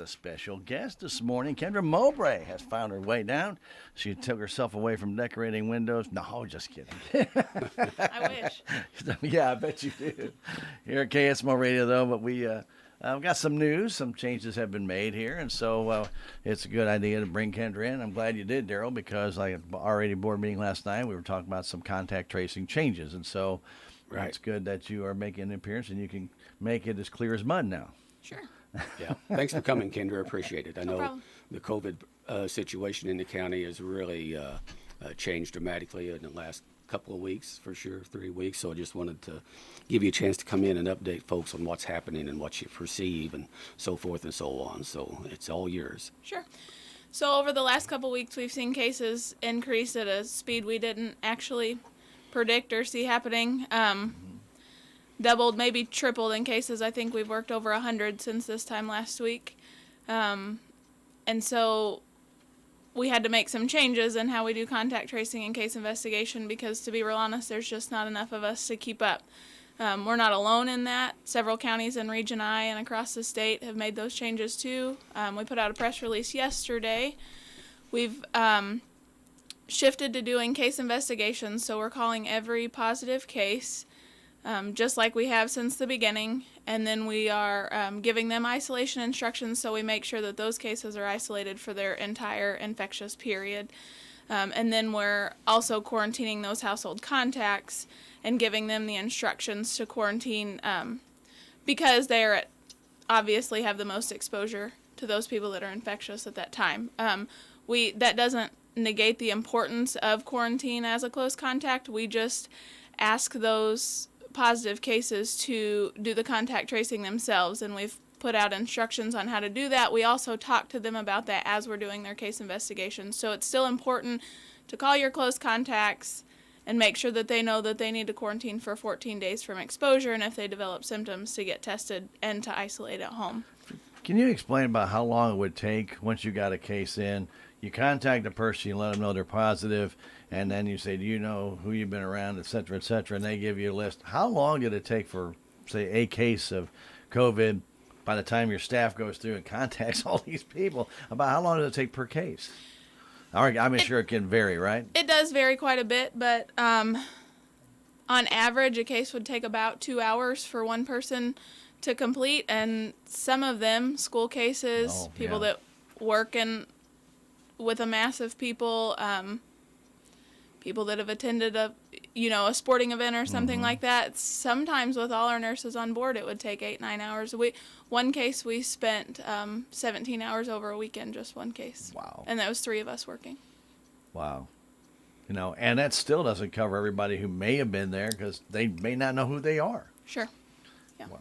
A special guest this morning. Kendra Mobray has found her way down. She took herself away from decorating windows. No, just kidding. I wish. Yeah, I bet you do. Here at KSMO Radio, though, but we got some news. Some changes have been made here, and so it's a good idea to bring Kendra in. I'm glad you did, Darrell, because like already board meeting last night, we were talking about some contact tracing changes, and so Right. it's good that you are making an appearance and you can make it as clear as mud now. Sure. Yeah. Thanks for coming, Kendra. Appreciate it. I know problem. the COVID situation in the county has really changed dramatically in the last couple of weeks, for sure, 3 weeks. So I just wanted to give you a chance to come in and update folks on what's happening and what you perceive and so forth and so on. So it's all yours. Sure. So over the last couple weeks, we've seen cases increase at a speed we didn't actually predict or see happening. Doubled, maybe tripled in cases. I think we've worked over 100 since this time last week. And so we had to make some changes in how we do contact tracing and case investigation because, to be real honest, there's just not enough of us to keep up. We're not alone in that. Several counties in Region I and across the state have made those changes too. We put out a press release yesterday. We've shifted to doing case investigations, so we're calling every positive case, just like we have since the beginning, and then we are giving them isolation instructions so we make sure that those cases are isolated for their entire infectious period. And then we're also quarantining those household contacts and giving them the instructions to quarantine because they are obviously have the most exposure to those people that are infectious at that time. That doesn't negate the importance of quarantine as a close contact. We just ask those positive cases to do the contact tracing themselves, and we've put out instructions on how to do that. We also talk to them about that as we're doing their case investigations. So it's still important to call your close contacts and make sure that they know that they need to quarantine for 14 days from exposure, and if they develop symptoms, to get tested and to isolate at home. Can you explain about how long it would take once you got a case in? You contact the person, you let them know they're positive, and then you say, do you know who you've been around, et cetera, and they give you a list. How long did it take for, say, a case of COVID by the time your staff goes through and contacts all these people? About how long does it take per case? I'm sure it can vary, right? It does vary quite a bit, but on average, a case would take about 2 hours for one person to complete, and some of them, school cases, people that work with a mass of people, people that have attended a sporting event or something like that. Sometimes with all our nurses on board, it would take 8-9 hours. One case we spent 17 hours over a weekend, just one case. Wow. And that was 3 of us working. Wow. And that still doesn't cover everybody who may have been there because they may not know who they are. Sure. Yeah. Wow,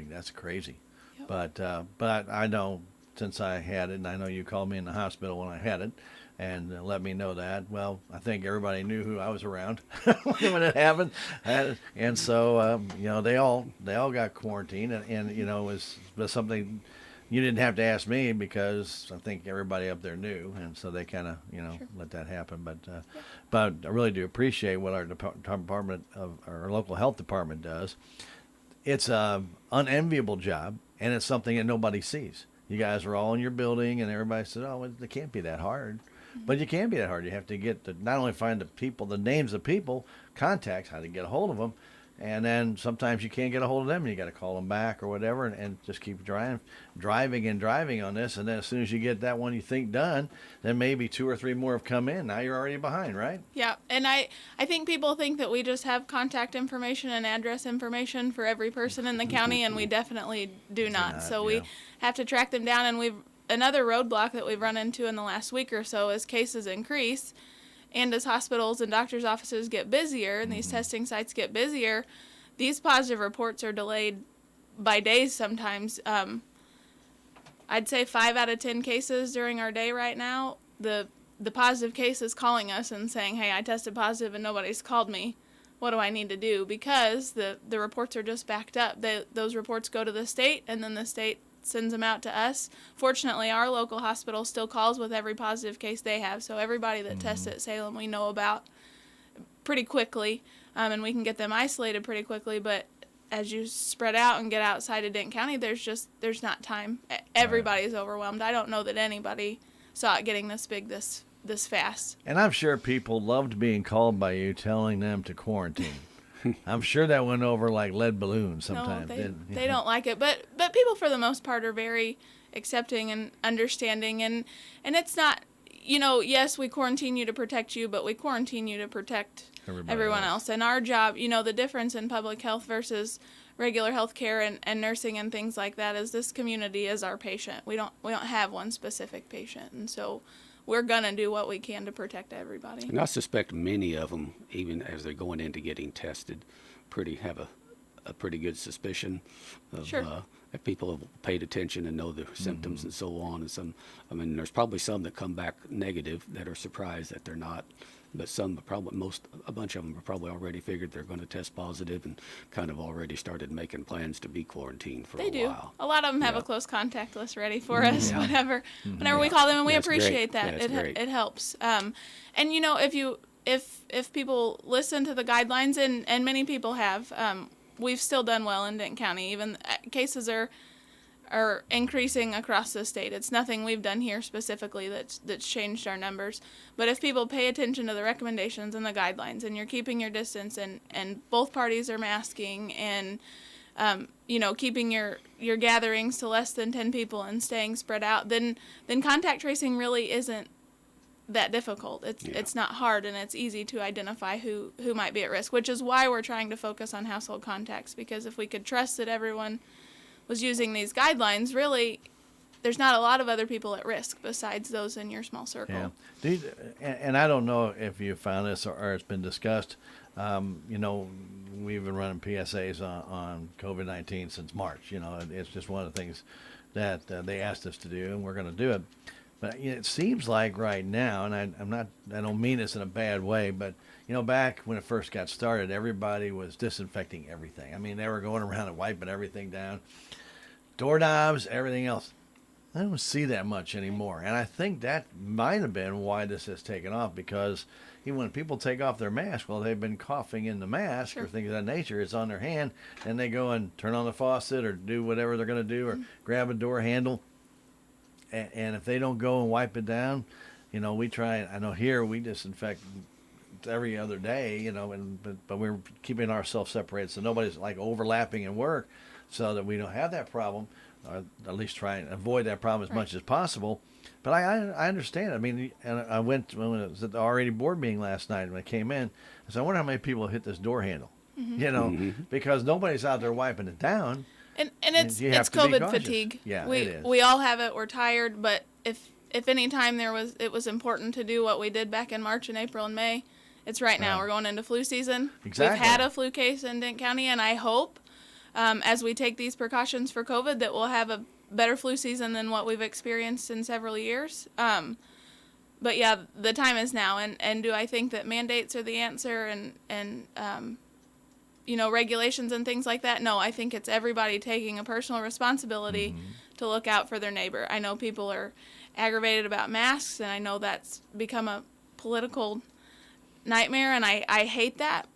that's crazy. Yep. But I know since I had it, and I know you called me in the hospital when I had it, and let me know that. Well, I think everybody knew who I was around when it happened, and so they all got quarantined, and it was something you didn't have to ask me because I think everybody up there knew, and so they kind of Sure. let that happen. But I really do appreciate what our department of our local health department does. It's an unenviable job, and it's something that nobody sees. You guys are all in your building, and everybody says, "Oh, it can't be that hard." Mm-hmm. But you can be that hard. You have to get to not only find the names of people, contacts, how to get a hold of them, and then sometimes you can't get a hold of them, and you got to call them back or whatever, and just keep driving on this. And then as soon as you get that one you think done, then maybe 2 or 3 more have come in. Now you're already behind, right? Yeah, and I think people think that we just have contact information and address information for every person in the county, and we definitely do not. So we have to track them down, and another roadblock that we've run into in the last week or so as cases increase and as hospitals and doctors' offices get busier and these testing sites get busier, these positive reports are delayed by days sometimes. I'd say 5 out of 10 cases during our day right now, the positive case is calling us and saying, hey, I tested positive and nobody's called me. What do I need to do? Because the reports are just backed up. Those reports go to the state, and then the state sends them out to us. Fortunately, our local hospital still calls with every positive case they have, so everybody that tests at Salem we know about pretty quickly, and we can get them isolated pretty quickly. But as you spread out and get outside of Denton County, there's not time. Everybody's overwhelmed. I don't know that anybody saw it getting this big this fast. And I'm sure people loved being called by you telling them to quarantine. I'm sure that went over like lead balloons sometimes. No, they don't like it. But people for the most part are very accepting and understanding, and it's not, yes, we quarantine you to protect you, but we quarantine you to protect everyone else. And our job, the difference in public health versus regular health care and nursing and things like that is this community is our patient. We don't have one specific patient, and so we're going to do what we can to protect everybody. And I suspect many of them, even as they're going into getting tested, have a pretty good suspicion of Sure. If people have paid attention and know the symptoms and so on. And there's probably some that come back negative that are surprised that they're not. But a bunch of them are probably already figured they're going to test positive and kind of already started making plans to be quarantined for They a do. while. A lot of them have Yeah. a close contact list ready for us whenever Yeah. we call them, and we That's appreciate great. that. That's great. It helps. And if people listen to the guidelines, and many people have, we've still done well in Denton County. Even cases are increasing across the state. It's nothing we've done here specifically that's changed our numbers. But if people pay attention to the recommendations and the guidelines, and you're keeping your distance, and both parties are masking, and keeping your gatherings to less than 10 people and staying spread out, then contact tracing really isn't that difficult. It's not hard, and it's easy to identify who might be at risk, which is why we're trying to focus on household contacts, because if we could trust that everyone was using these guidelines, really, there's not a lot of other people at risk besides those in your small circle. Yeah. And I don't know if you found this or it's been discussed. We've been running PSAs on COVID-19 since March. It's just one of the things that they asked us to do, and we're going to do it. But it seems like right now, and I don't mean this in a bad way, but back when it first got started, everybody was disinfecting everything. I mean, they were going around and wiping everything down, doorknobs, everything else. I don't see that much anymore, and I think that might have been why this has taken off, because even when people take off their mask, well, they've been coughing in the mask or things of that nature. It's on their hand, and they go and turn on the faucet or do whatever they're going to do, or grab a door handle. And if they don't go and wipe it down, we try. I know here we disinfect every other day, but we're keeping ourselves separated so nobody's like overlapping in work, so that we don't have that problem, or at least try and avoid that problem as much as possible. But I understand. I mean, and I went when it was at the R80 board meeting last night. When I came in, I said, I wonder how many people hit this door handle, because nobody's out there wiping it down. And it's COVID fatigue. Yeah, it is. We all have it. We're tired, but if any time it was important to do what we did back in March and April and May, it's right now. We're going into flu season. Exactly. We've had a flu case in Denton County, and I hope, as we take these precautions for COVID, that we'll have a better flu season than what we've experienced in several years. But yeah, the time is now, and do I think that mandates are the answer and regulations and things like that? No, I think it's everybody taking a personal responsibility to look out for their neighbor. I know people are aggravated about masks, and I know that's become a political nightmare, and I hate that.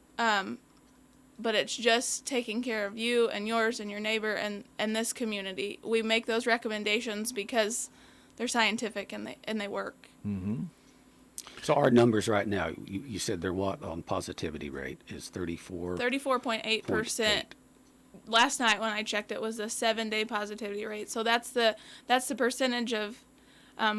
But it's just taking care of you and yours and your neighbor and this community. We make those recommendations because they're scientific and they work. Mm-hmm. So our numbers right now, you said they're what on positivity rate is 34? 34.8%. Last night when I checked, it was the 7-day positivity rate. So that's the percentage of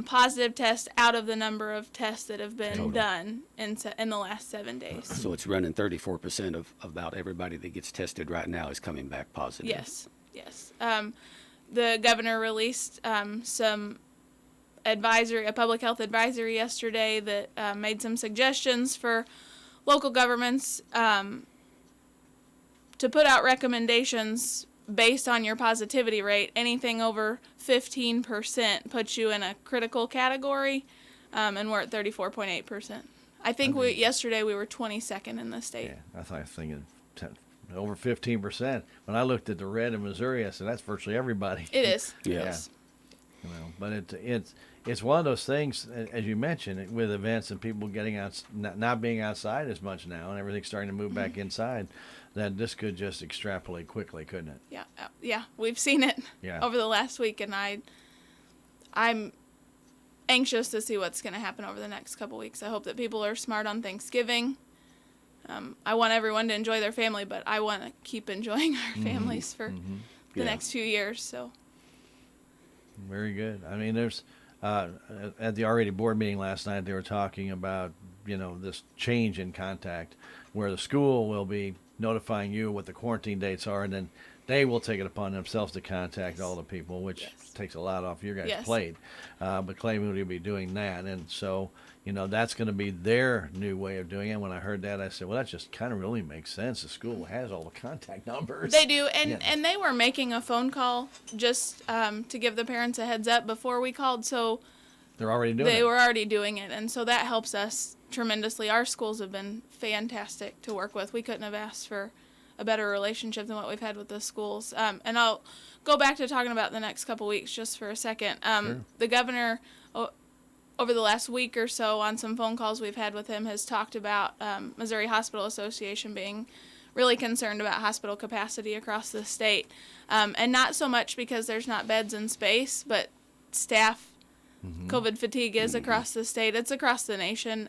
positive tests out of the number of tests that have been done in the last 7 days. So it's running 34% of about everybody that gets tested right now is coming back positive. Yes. The governor released some a public health advisory yesterday that made some suggestions for local governments to put out recommendations based on your positivity rate. Anything over 15% puts you in a critical category, and we're at 34.8%. I think yesterday we were 22nd in the state. Yeah, I was thinking over 15%. When I looked at the red in Missouri, I said, that's virtually everybody. It is. Yes. But it's one of those things, as you mentioned, with events and people getting out, not being outside as much now, and everything's starting to move back inside, that this could just extrapolate quickly, couldn't it? Yeah, we've seen it over the last week, and I'm anxious to see what's going to happen over the next couple weeks. I hope that people are smart on Thanksgiving. I want everyone to enjoy their family, but I want to keep enjoying our families for the next few years. So. Very good. I mean, there's at the already board meeting last night, they were talking about this change in contact, where the school will be notifying you what the quarantine dates are, and then they will take it upon themselves to contact all the people, which takes a lot off your guys' plate. But Clay Moody will be doing that, and so that's going to be their new way of doing it. When I heard that, I said, well, that just kind of really makes sense. The school has all the contact numbers. They do, and they were making a phone call just to give the parents a heads up before we called, so they're already doing it. They were already doing it, and so that helps us tremendously. Our schools have been fantastic to work with. We couldn't have asked for a better relationship than what we've had with the schools. And I'll go back to talking about the next couple weeks just for a second. Sure. The governor, over the last week or so, on some phone calls we've had with him, has talked about Missouri Hospital Association being really concerned about hospital capacity across the state. And not so much because there's not beds in space, but staff COVID fatigue is across the state. It's across the nation.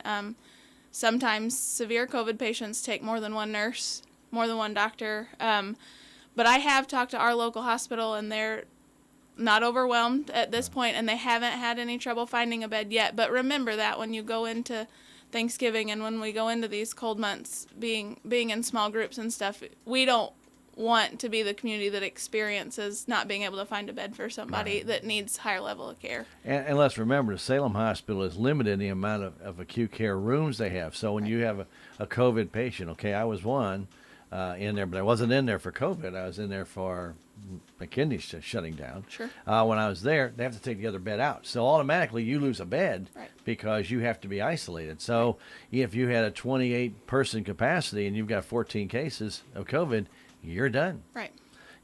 Sometimes severe COVID patients take more than one nurse, more than one doctor. But I have talked to our local hospital, and they're not overwhelmed at this point, and they haven't had any trouble finding a bed yet. But remember that when you go into Thanksgiving and when we go into these cold months, being in small groups and stuff, we don't want to be the community that experiences not being able to find a bed for somebody that needs higher level of care. And let's remember, the Salem Hospital is limited in the amount of acute care rooms they have. So when you have a COVID patient, okay, I was one in there, but I wasn't in there for COVID. I was in there for McKinney's shutting down. Sure. When I was there, they have to take the other bed out. So automatically you lose a bed because you have to be isolated. So if you had a 28-person capacity and you've got 14 cases of COVID, you're done. Right.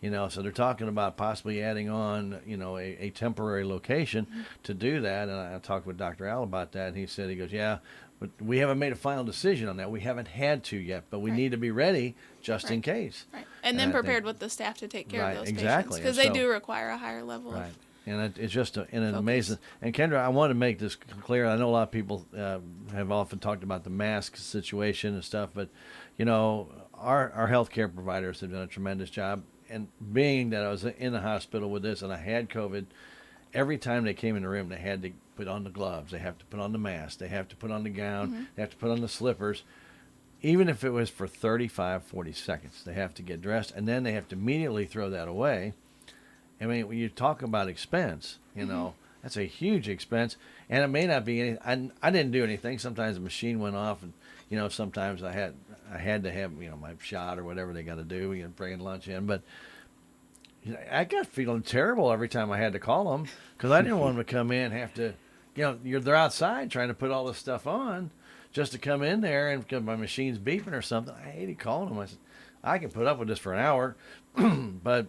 So they're talking about possibly adding on, a temporary location to do that. And I talked with Dr. Al about that, and he said, yeah, but we haven't made a final decision on that. We haven't had to yet, but we need to be ready just in case. Right. And then prepared with the staff to take care of those patients. Because they do require a higher level of and it's just an amazing. And Kendra, I want to make this clear. I know a lot of people have often talked about the mask situation and stuff, but our healthcare providers have done a tremendous job. And being that I was in the hospital with this and I had COVID, every time they came in the room, they had to put on the gloves. They have to put on the mask. They have to put on the gown. They have to put on the slippers. Even if it was for 35, 40 seconds, they have to get dressed, and then they have to immediately throw that away. I mean, when you talk about expense, that's a huge expense, and it may not be any. I didn't do anything. Sometimes the machine went off, and sometimes I had to have my shot or whatever they got to do, bringing lunch in. But I got feeling terrible every time I had to call them because I didn't want them to come in and have to, they're outside trying to put all this stuff on just to come in there and because my machine's beeping or something. I hated calling them. I said, I can put up with this for an hour, but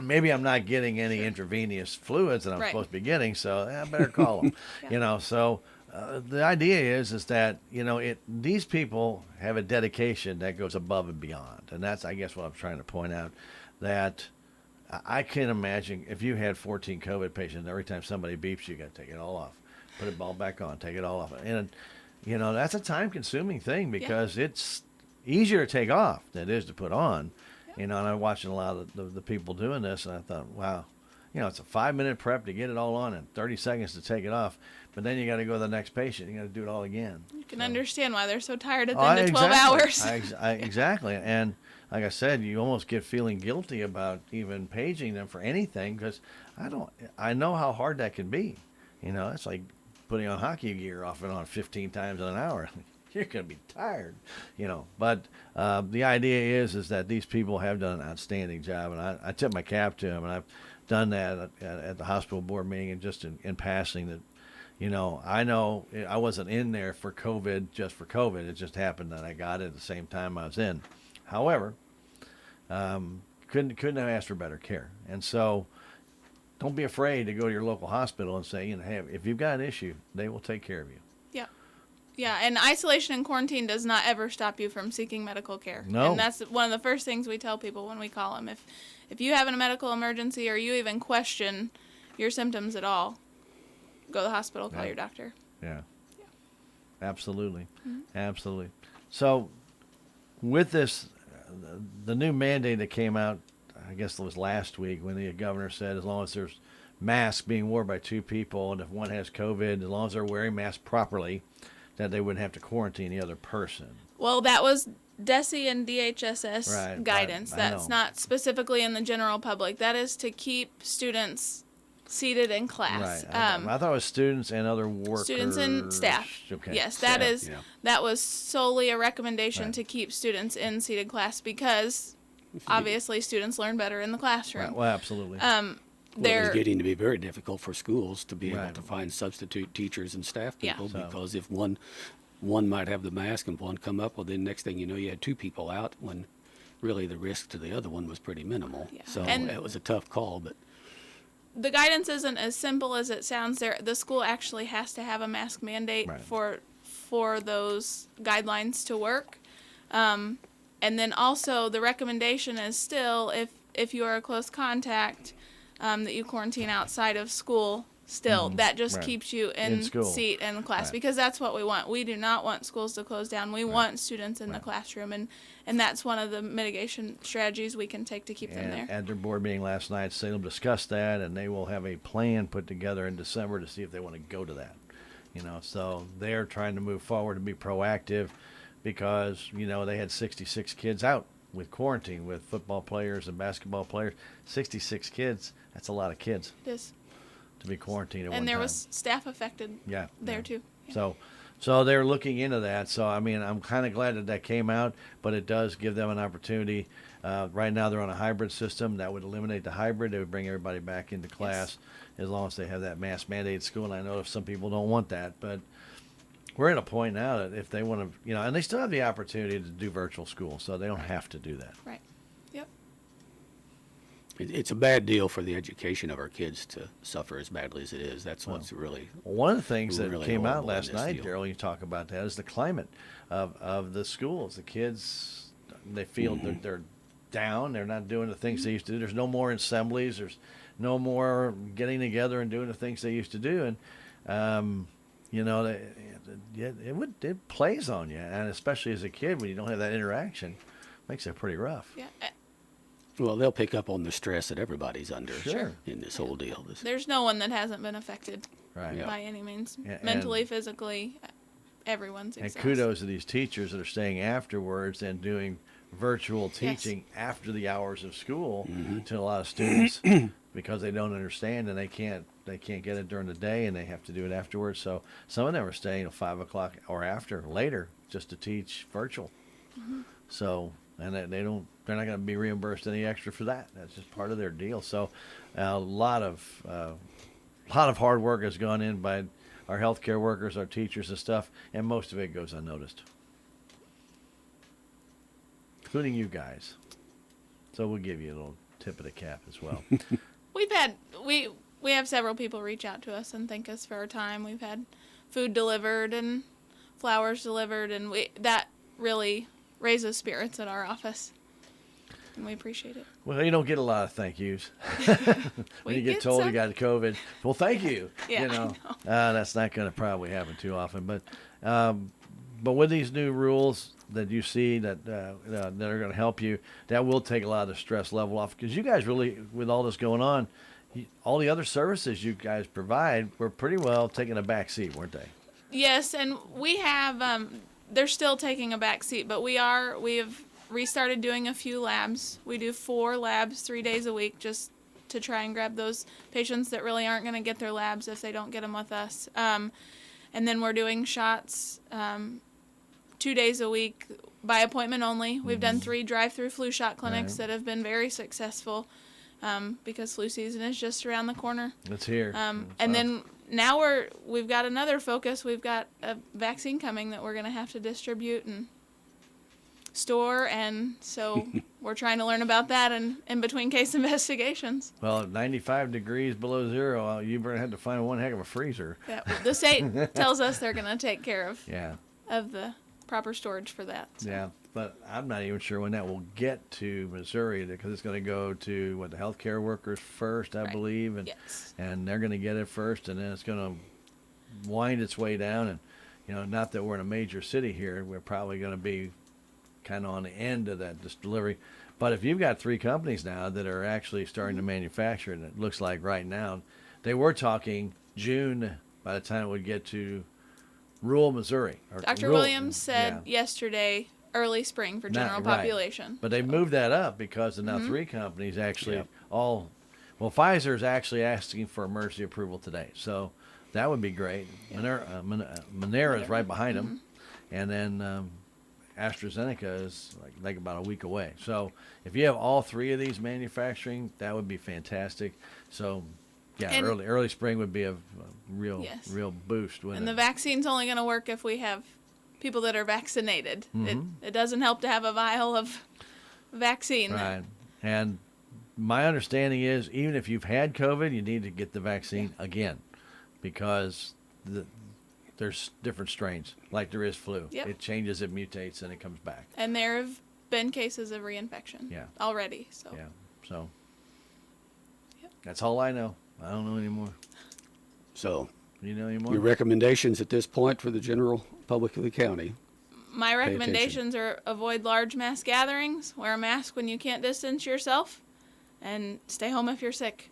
maybe I'm not getting any intravenous fluids that I'm supposed to be getting, so I better call them. So the idea is that these people have a dedication that goes above and beyond, and that's I guess what I'm trying to point out. That I can imagine if you had 14 COVID patients, every time somebody beeps, you got to take it all off, put it all back on, take it all off, and that's a time-consuming thing because it's easier to take off than it is to put on. And I'm watching a lot of the people doing this, and I thought, wow, it's a 5-minute prep to get it all on and 30 seconds to take it off. But then you got to go to the next patient. You got to do it all again. You can understand why they're so tired at the end of 12 hours. Exactly. And like I said, you almost get feeling guilty about even paging them for anything because I know how hard that can be. It's like putting on hockey gear off and on 15 times in an hour. You're going to be tired, But the idea is that these people have done an outstanding job, and I tip my cap to them, and I've done that at the hospital board meeting and just in passing that, I know I wasn't in there for COVID just for COVID. It just happened that I got it at the same time I was in. However, couldn't have asked for better care, and so don't be afraid to go to your local hospital and say, hey, if you've got an issue, they will take care of you. Yeah. Yeah, and isolation and quarantine does not ever stop you from seeking medical care. No. And that's one of the first things we tell people when we call them. If you have a medical emergency or you even question your symptoms at all, go to the hospital, call your doctor. Yeah. Absolutely. Absolutely. So with this, the new mandate that came out, I guess it was last week, when the governor said as long as there's masks being worn by 2 people, and if one has COVID, as long as they're wearing masks properly, that they wouldn't have to quarantine the other person. Well, that was DESE and DHSS guidance. I That's know. not specifically in the general public. That is to keep students seated in class. Right. I thought it was students and other workers. Students and staff. Okay. Yes, Staff. that was solely a recommendation Right. to keep students in seated class because obviously students learn better in the classroom. Right. Well, absolutely. Well, They're it's getting to be very difficult for schools to be able Right. to find substitute teachers and staff Yeah. people So- because if one might have the mask and one come up, well, then next thing you know, you had 2 people out when really the risk to the other one was pretty minimal. Yeah. So And- it was a tough call, but the guidance isn't as simple as it sounds. The school actually has to have a mask mandate Right. for those guidelines to work. And then also the recommendation is still if you are a close contact, that you quarantine outside of school. Still, that just Right. keeps you In in school. seat in class Right. because that's what we want. We do not want schools to close down. We want students in the classroom, and that's one of the mitigation strategies we can take to keep them And there. at their board meeting last night, Salem discussed that, and they will have a plan put together in December to see if they want to go to that. So they're trying to move forward and be proactive because, they had 66 kids out with quarantine with football players and basketball players. 66 kids, that's a lot of kids This to be quarantined at one and there time. was staff affected Yeah. there yeah. too. Yeah. So they're looking into that. So, I'm kind of glad that came out, but it does give them an opportunity. Right now they're on a hybrid system. That would eliminate the hybrid. They would bring everybody back into class as long as they have that mask mandate at school. And I know if some people don't want that, but we're at a point now that if they want to, and they still have the opportunity to do virtual school, so they don't have to do that. Right. Yep. it's a bad deal for the education of our kids to suffer as badly as it is. That's what's really One of the things that really came out horrible in last this night, deal. Darrell, you talk about that, is the climate of the schools. The kids, they feel they're down. They're not doing the things they used to do. There's no more assemblies. There's no more getting together and doing the things they used to do. And, it plays on you. And especially as a kid, when you don't have that interaction, makes it pretty rough. Yeah. well, they'll pick up on the stress that everybody's under Sure. in this whole deal. There's no one that hasn't been affected Right. Yeah. by any means, Yeah, and- mentally, physically. Everyone's And exhausted. kudos to these teachers that are staying afterwards and doing virtual teaching after the hours of school to a lot of students because they don't understand and they can't get it during the day and they have to do it afterwards. So some of them are staying at 5 o'clock or later just to teach virtual. So and they're not going to be reimbursed any extra for that. That's just part of their deal. So a lot of hard work has gone in by our healthcare workers, our teachers and stuff, and most of it goes unnoticed, including you guys. So we'll give you a little tip of the cap as well. We have several people reach out to us and thank us for our time. We've had food delivered and flowers delivered, and that really raises spirits at our office, and we appreciate it. Well, you don't get a lot of thank yous when We you get get told some. you got COVID. Well, thank you. Yeah, you I know, know. that's not going to probably happen too often. But with these new rules that you see that are going to help you, that will take a lot of the stress level off. Because you guys really, with all this going on, all the other services you guys provide were pretty well taking a back seat, weren't they? Yes, and we have. They're still taking a back seat, but we have restarted doing a few labs. We do 4 labs 3 days a week just to try and grab those patients that really aren't going to get their labs if they don't get them with us. And then we're doing shots 2 days a week by appointment only. We've done 3 drive-through flu shot clinics Right. that have been very successful because flu season is just around the corner. It's here. And then now we've got another focus. We've got a vaccine coming that we're going to have to distribute and store, and so we're trying to learn about that and in between case investigations. Well, at 95 degrees below zero, you better had to find one heck of a freezer. Yeah, the state tells us they're going to take care of Yeah. the proper storage for that. So. Yeah, but I'm not even sure when that will get to Missouri because it's going to go to the healthcare workers first, I Right. believe, and Yes. and they're going to get it first, and then it's going to wind its way down. And not that we're in a major city here, we're probably going to be kind of on the end of that delivery. But if you've got 3 companies now that are actually starting to manufacture, and it looks like right now, they were talking June by the time it would get to rural Missouri. Dr. Williams said yesterday, early spring for general Right. population. But they moved that up because now 3 companies actually Pfizer's actually asking for emergency approval today. So that would be great. Monera is right behind them. And then AstraZeneca is like about a week away. So if you have all 3 of these manufacturing, that would be fantastic. So yeah, And- early spring would be a real Yes. real boost. And the vaccine's only going to work if we have people that are vaccinated. It doesn't help to have a vial of vaccine. Right. And my understanding is even if you've had COVID, you need to get the vaccine again because there's different strains, like there is flu. Yep. It changes, it mutates, and it comes back. And there have been cases of reinfection already. So Yeah. So Yep. that's all I know. I don't know anymore. So, You know anymore? your recommendations at this point for the general public of the county? my recommendations are avoid large mass gatherings, wear a mask when you can't distance yourself, and stay home if you're sick.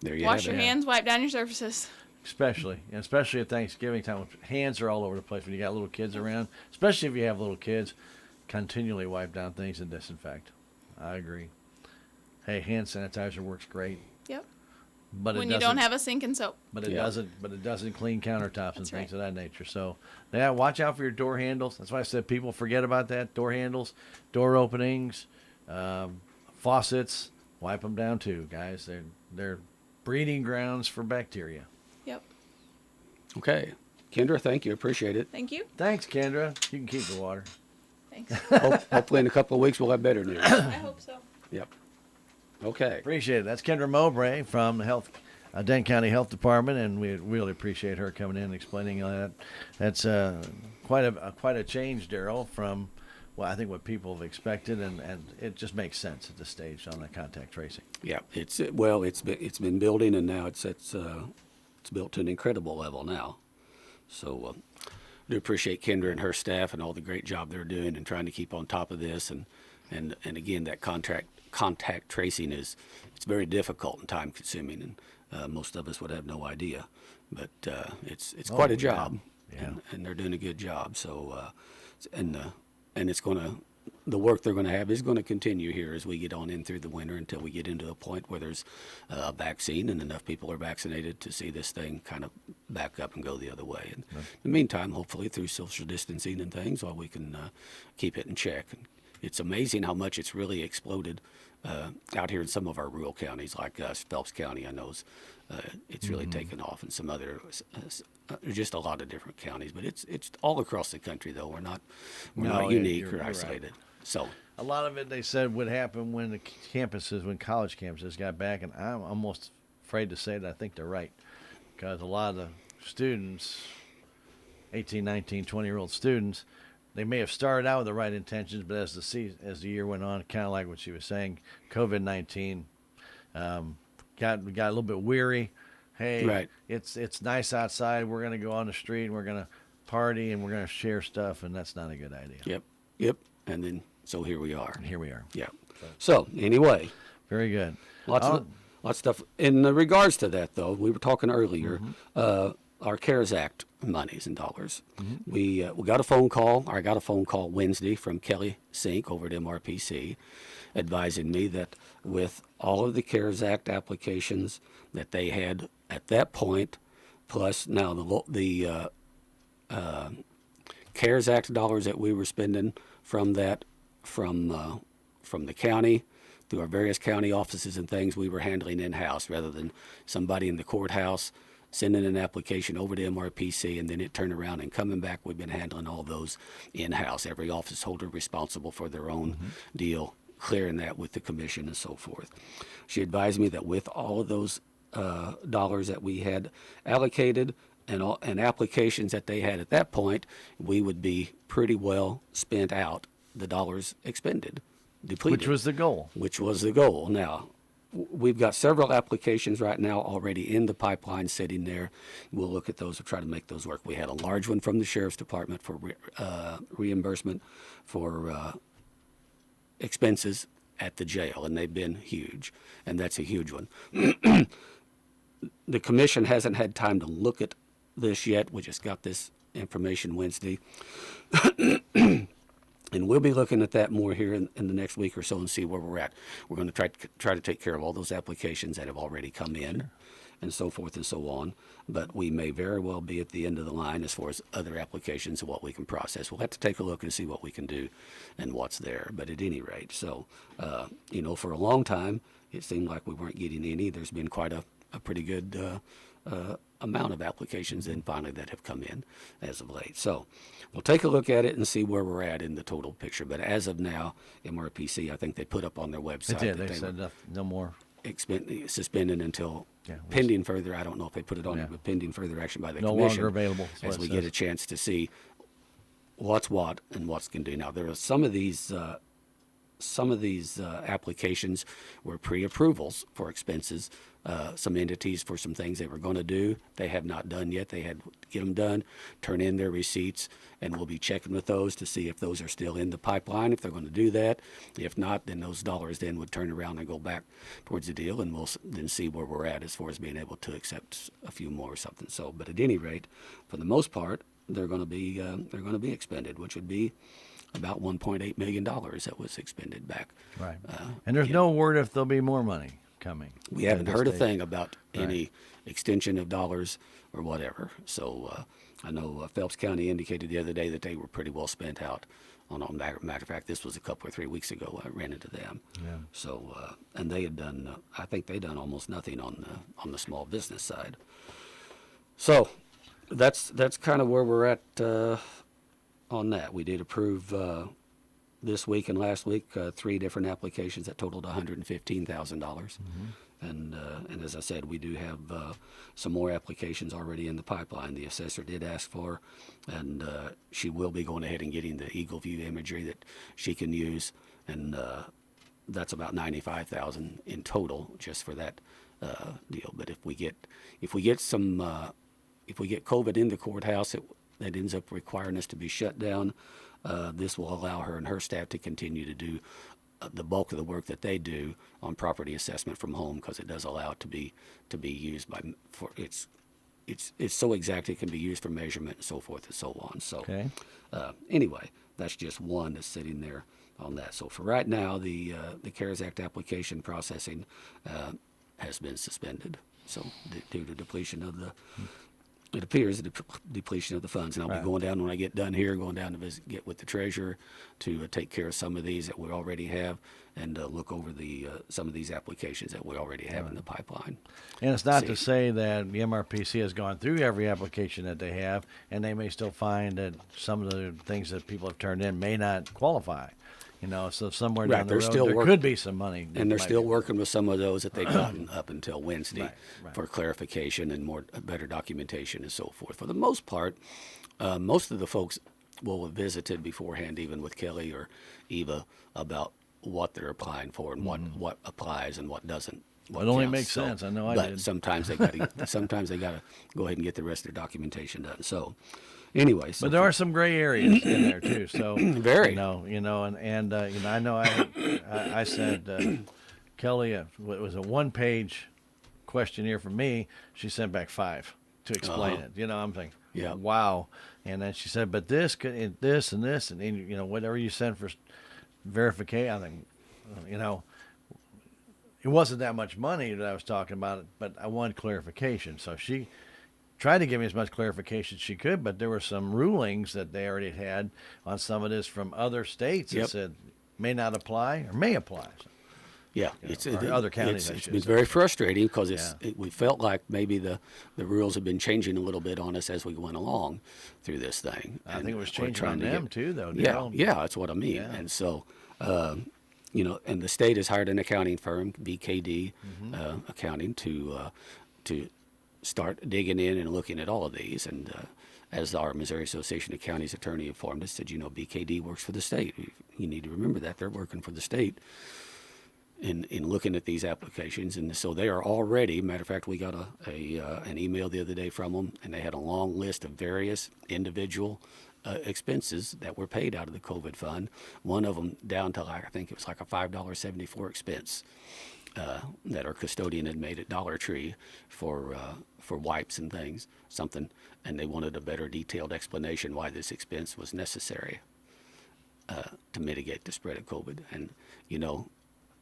There you Wash have your it. hands, wipe down your surfaces. Especially at Thanksgiving time, hands are all over the place when you got little kids around. Especially if you have little kids, continually wipe down things and disinfect. I agree. Hey, hand sanitizer works great, Yep. but When it you doesn't. don't have a sink and soap. But it Yeah. doesn't. But it doesn't clean countertops and That's things right. of that nature. So, yeah, watch out for your door handles. That's why I said people forget about that. Door handles, door openings, faucets. Wipe them down too, guys. They're breeding grounds for bacteria. Yep. Okay. Kendra, thank you. Appreciate it. Thank you. Thanks, Kendra. You can keep the water. Thanks. Hopefully in a couple of weeks we'll have better news. I hope so. Yep. Okay. Appreciate it. That's Kendra Mobray from the Denton County Health Department, and we really appreciate her coming in and explaining that. That's quite a change, Darrell, from I think what people have expected, and it just makes sense at this stage on the contact tracing. Yeah. It's been building, and now it's built to an incredible level now. So I do appreciate Kendra and her staff and all the great job they're doing and trying to keep on top of this, and again that contact tracing it's very difficult and time consuming, and most of us would have no idea, but it's quite a job. Yeah. And they're doing a good job. So and it's the work they're going to have is going to continue here as we get on in through the winter until we get into a point where there's a vaccine and enough people are vaccinated to see this thing kind of back up and go the other way. And in the meantime, hopefully through social distancing and things, while we can keep it in check. And it's amazing how much it's really exploded out here in some of our rural counties, like Phelps County. I know it's really taken off, in some other just a lot of different counties. But it's all across the country, though. We're not unique you're or right. isolated. So A lot of it they said would happen when when college campuses got back, and I'm almost afraid to say that I think they're right, because a lot of the students, 18, 19, 20-year-old students, they may have started out with the right intentions, but as the year went on, kind of like what she was saying, COVID-19 got a little bit weary. Hey, Right. it's nice outside. We're gonna go on the street and we're gonna party and we're gonna share stuff, and that's not a good idea. Yep. And then so here we are. And here we are. Yeah. So anyway, Very good. lots of stuff. In regards to that, though, we were talking earlier. Our CARES Act monies and dollars. We got a phone call. I got a phone call Wednesday from Kelly Sink over at MRPC, advising me that with all of the CARES Act applications that they had at that point, plus now the CARES Act dollars that we were spending from the county through our various county offices and things, we were handling in-house rather than somebody in the courthouse sending an application over to MRPC, and then it turned around and coming back. We've been handling all those in-house. Every office holder responsible for their own deal, clearing that with the commission and so forth. She advised me that with all of those dollars that we had allocated and applications that they had at that point, we would be pretty well spent out, the dollars expended, depleted. Which was the goal. Which was the goal. Now, we've got several applications right now already in the pipeline sitting there. We'll look at those and try to make those work. We had a large one from the Sheriff's Department for reimbursement for expenses at the jail, and they've been huge, and that's a huge one. The commission hasn't had time to look at this yet. We just got this information Wednesday. And we'll be looking at that more here in the next week or so and see where we're at. We're going to try to take care of all those applications that have already come in and so forth and so on. But we may very well be at the end of the line as far as other applications and what we can process. We'll have to take a look and see what we can do and what's there. But at any rate, so, for a long time, it seemed like we weren't getting any. There's been quite a pretty good amount of applications then finally that have come in as of late. So we'll take a look at it and see where we're at in the total picture. But as of now, MRPC, I think they put up on their website They that did. They said no more. Suspended until pending further. I don't know if they put it on there, but pending further action by the No commission. longer available. As we get a chance to see what's what and what's can do. Now there are some of these applications were pre-approvals for expenses. Some entities for some things they were going to do, they have not done yet. They had to get them done, turn in their receipts, and we'll be checking with those to see if those are still in the pipeline, if they're going to do that. If not, then those dollars then would turn around and go back towards the deal, and we'll then see where we're at as far as being able to accept a few more or something. So, but at any rate, for the most part, they're going to be expended, which would be about $1.8 million that was expended back. Right. And there's no word if there'll be more money coming. We haven't heard a stage. thing about any extension of dollars or whatever. So I know Phelps County indicated the other day that they were pretty well spent out. Matter of fact, this was a couple or 3 weeks ago. I ran into them. Yeah. So and they had done. I think they done almost nothing on the small business side. So that's kind of where we're at on that. We did approve this week and last week 3 different applications that totaled $115,000. And as I said, we do have some more applications already in the pipeline. The assessor did ask for, and she will be going ahead and getting the Eagle View imagery that she can use, and that's about $95,000 in total just for that deal. But if we get COVID in the courthouse, that ends up requiring us to be shut down. This will allow her and her staff to continue to do the bulk of the work that they do on property assessment from home, because it does allow it to be used it's so exact it can be used for measurement and so forth and so on. So anyway, that's just one that's sitting there on that. So for right now, the CARES Act application processing has been suspended. So due to depletion of it appears the depletion of the funds. And I'll be going down when I get done here, going down to get with the treasurer to take care of some of these that we already have, and look over some of these applications that we already have in the pipeline. And it's not to say that the MRPC has gone through every application that they have, and they may still find that some of the things that people have turned in may not qualify. So somewhere down the road, there could be some money. And they're still working with some of those that they've gotten up until Wednesday for clarification and better documentation and so forth. For the most part, most of the folks will have visited beforehand, even with Kelly or Eva, about what they're applying for and what applies and what doesn't. It only makes sense. I know I did. But sometimes they got to go ahead and get the rest of their documentation done. So. Anyway, but there are some gray areas in there too. So very, and I know I said Kelly, it was a 1-page questionnaire from me. She sent back 5 to explain it. I'm thinking, wow. And then she said, but this and this, and whatever you sent for verification. I think, it wasn't that much money that I was talking about, but I wanted clarification. So she tried to give me as much clarification as she could, but there were some rulings that they already had on some of this from other states that said may not apply or may apply. So, Yeah, or other counties, I It's should been say. very frustrating because Yeah. we felt like maybe the rules have been changing a little bit on us as we went along through this thing. I think it was we're changing trying on to them too, though. Yeah, Darrell. yeah, that's what I mean. Yeah. And so, and the state has hired an accounting firm, BKD Accounting, to start digging in and looking at all of these. And as our Missouri Association of Counties attorney informed us, said, BKD works for the state. You need to remember that they're working for the state in looking at these applications. And so they are already, matter of fact, we got an email the other day from them, and they had a long list of various individual expenses that were paid out of the COVID fund. One of them down to I think it was like a $5.74 expense that our custodian had made at Dollar Tree for wipes and things, something, and they wanted a better detailed explanation why this expense was necessary to mitigate the spread of COVID. And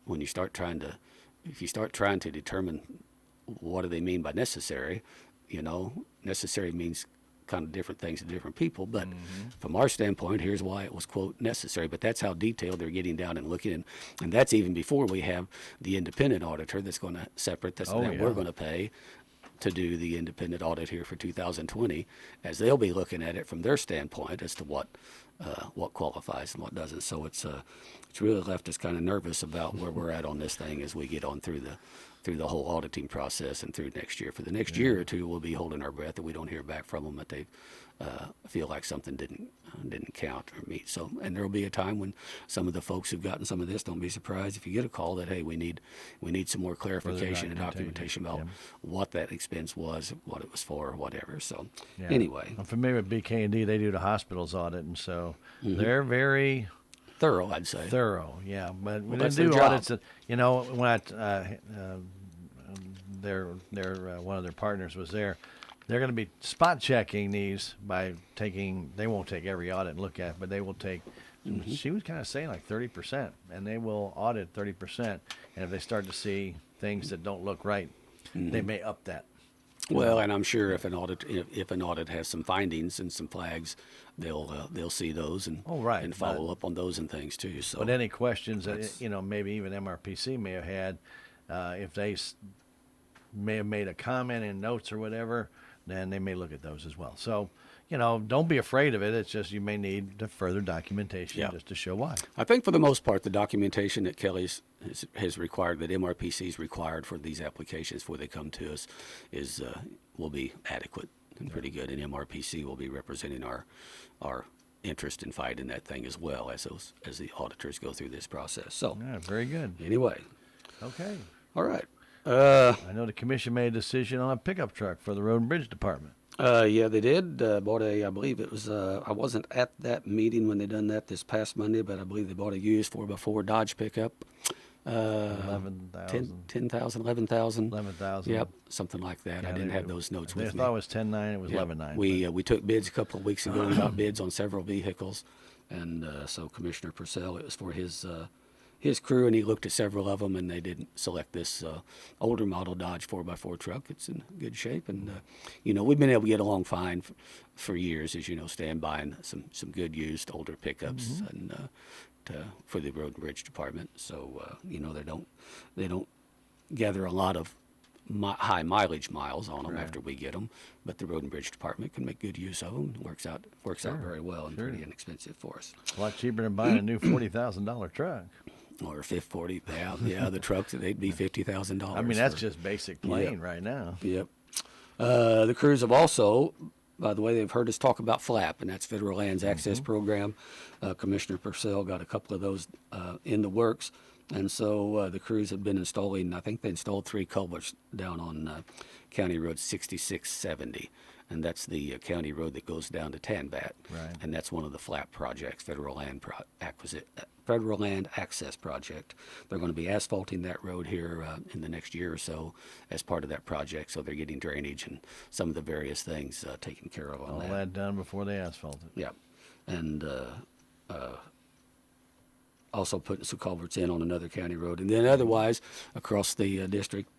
when you start trying to determine what do they mean by necessary, necessary means kind of different things to different people. But from our standpoint, here's why it was, quote, necessary. But that's how detailed they're getting down and looking. And that's even before we have the independent auditor that's going to separate that we're going to pay to do the independent audit here for 2020, as they'll be looking at it from their standpoint as to what qualifies and what doesn't. So it's really left us kind of nervous about where we're at on this thing as we get on through the whole auditing process and through next year. For the next year or two, we'll be holding our breath that we don't hear back from them, that they feel like something didn't count or meet. So, and there will be a time when some of the folks who've gotten some of this, don't be surprised if you get a call that, hey, we need some more clarification and documentation about what that expense was, what it was for, or whatever. So anyway. I'm familiar with BK&D. They do the hospitals audit, and so they're very thorough, I'd say. Thorough, yeah. But we that's didn't do their job. audits. When one of their partners was there, they're going to be spot checking these by taking. They won't take every audit and look at it, but they will take. She was kind of saying like 30%, and they will audit 30%. And if they start to see things that don't look right, they may up that. Well, and I'm sure if an audit has some findings and some flags, they'll see those and and follow up on those and things too. So, but any questions that maybe even MRPC may have had, if they may have made a comment in notes or whatever, then they may look at those as well. So, don't be afraid of it. It's just you may need the further documentation just to show why. I think for the most part, the documentation that Kelly's has required, that MRPC's required for these applications before they come to us, will be adequate and pretty good. And MRPC will be representing our interest and fight in that thing as well as the auditors go through this process. So, very good. Anyway, Okay. all right. I know the commission made a decision on a pickup truck for the Road and Bridge Department. Yeah, they did. Bought I believe it was, I wasn't at that meeting when they done that this past Monday, but I believe they bought a used 4x4 Dodge pickup. 11,000. 10,000, 11,000. 11,000. Yep, something like that. I didn't have those notes with I me. thought it was 10.9. It was 11.9. We took bids a couple of weeks ago and got bids on several vehicles, and so Commissioner Purcell, it was for his crew, and he looked at several of them, and they didn't select this older model Dodge 4x4 truck. It's in good shape, and we've been able to get along fine for years, as you know, stand buying some good used older pickups and for the Road and Bridge Department. So they don't gather a lot of high mileage miles on them after we get them, but the Road and Bridge Department can make good use of them. It works out very well and pretty inexpensive for us. A lot cheaper than buying a new $40,000 truck. Or 40, the trucks, they'd be $50,000. I mean, that's just basic plain right now. Yep. The crews have also, by the way, they've heard us talk about FLAP, and that's Federal Lands Access Program. Commissioner Purcell got a couple of those in the works. And so the crews have been installing, I think they installed 3 culverts down on County Road 6670. And that's the county road that goes down to Tanbat. Right. And that's one of the FLAP projects, Federal Land Access Project. They're going to be asphalting that road here in the next year or so as part of that project. So they're getting drainage and some of the various things taken care of on All that. that done before they asphalt it. Yeah. And also putting some culverts in on another county road, and then otherwise across the district,